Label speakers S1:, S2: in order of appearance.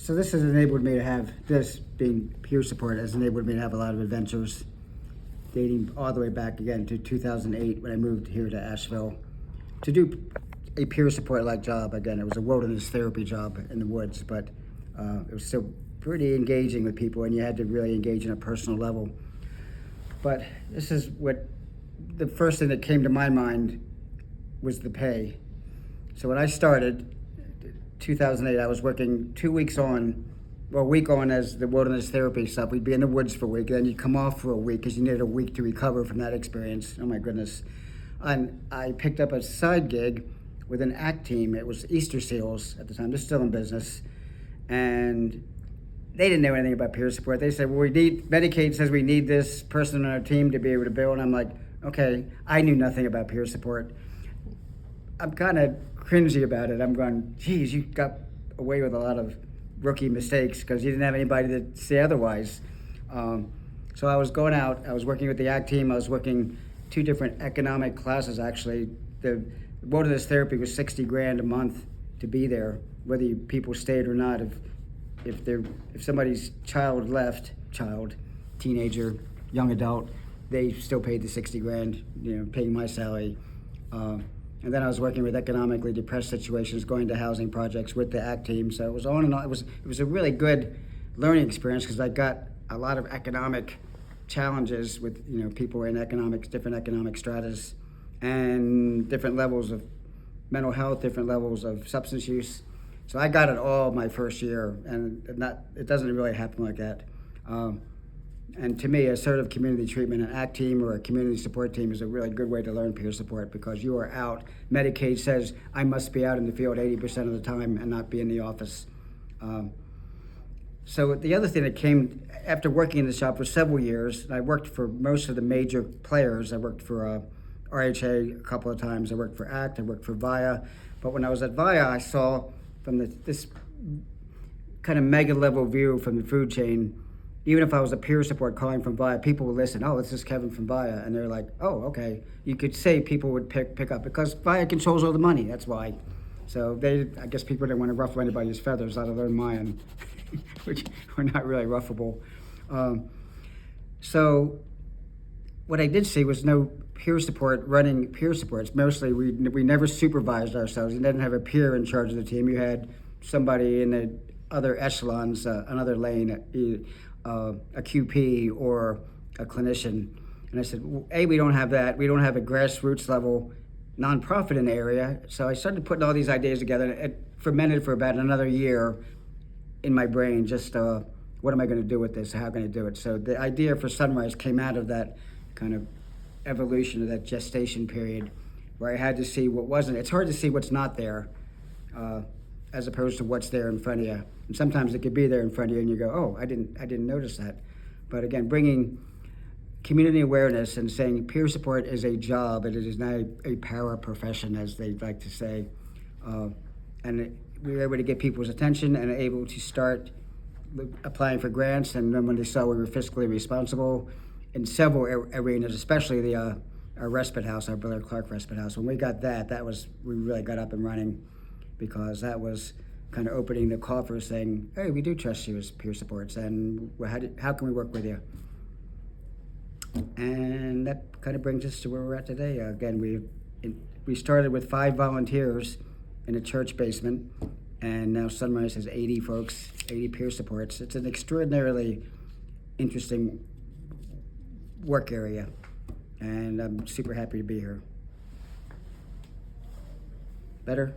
S1: So this has enabled me to have, this being peer support has enabled me to have a lot of adventures dating all the way back again to 2008 when I moved here to Asheville to do a peer support like job. Again, it was a wilderness therapy job in the woods, but it was still pretty engaging with people, and you had to really engage in a personal level. But this is what, the first thing that came to my mind was the pay. So when I started, 2008, I was working 2 weeks on, well, a week on as the wilderness therapy stuff. We'd be in the woods for a week, then you'd come off for a week because you needed a week to recover from that experience. Oh my goodness. And I picked up a side gig with an ACT team. It was Easter Seals at the time. They're still in business. And they didn't know anything about peer support. They said, well, Medicaid says we need this person on our team to be able to bill. And I'm like, okay, I knew nothing about peer support. I'm kind of cringy about it. I'm going, geez, you got away with a lot of rookie mistakes because you didn't have anybody to say otherwise. So I was going out, I was working with the ACT team, I was working 2 different economic classes actually. The wilderness therapy was $60,000 a month to be there, whether people stayed or not. If somebody's child left, teenager, young adult, they still paid the $60,000, paying my salary. And then I was working with economically depressed situations, going to housing projects with the ACT team. So it was on and on. It was a really good learning experience because I got a lot of economic challenges with people in different economic stratas, and different levels of mental health, different levels of substance use. So I got it all my first year, and it doesn't really happen like that. And to me, assertive community treatment, an ACT team or a community support team is a really good way to learn peer support because you are out. Medicaid says I must be out in the field 80% of the time and not be in the office. So the other thing that came after working in the shop for several years, I worked for most of the major players. I worked for RHA a couple of times. I worked for ACT. I worked for VIA. But when I was at VIA, I saw from this kind of mega level view from the food chain. Even if I was a peer support calling from VIA, people would listen, oh, this is Kevin from VIA. And they're like, oh, okay. You could say people would pick up because VIA controls all the money, that's why. So I guess people didn't want to ruffle anybody's feathers, let alone mine, which were not really ruffable. So what I did see was no peer support running peer supports. Mostly we never supervised ourselves. You didn't have a peer in charge of the team. You had somebody in the other echelons, another lane, a QP or a clinician. And I said, well, we don't have that. We don't have a grassroots level nonprofit in the area. So I started putting all these ideas together, and it fermented for about another year in my brain, just what am I going to do with this? How can I do it? So the idea for Sunrise came out of that kind of evolution of that gestation period where I had to see what wasn't. It's hard to see what's not there as opposed to what's there in front of you. And sometimes it could be there in front of you and you go, oh, I didn't notice that. But again, bringing community awareness and saying peer support is a job, and it is not a power profession, as they like to say. And we were able to get people's attention and able to start applying for grants. And then when they saw we were fiscally responsible in several arenas, especially our respite house, our Brother Clark respite house, when we got we really got up and running, because that was kind of opening the coffers saying, hey, we do trust you as peer supports, and how can we work with you? And that kind of brings us to where we're at today. Again, we started with 5 volunteers in a church basement, and now Sunrise has 80 folks, 80 peer supports. It's an extraordinarily interesting work area, and I'm super happy to be here. Better?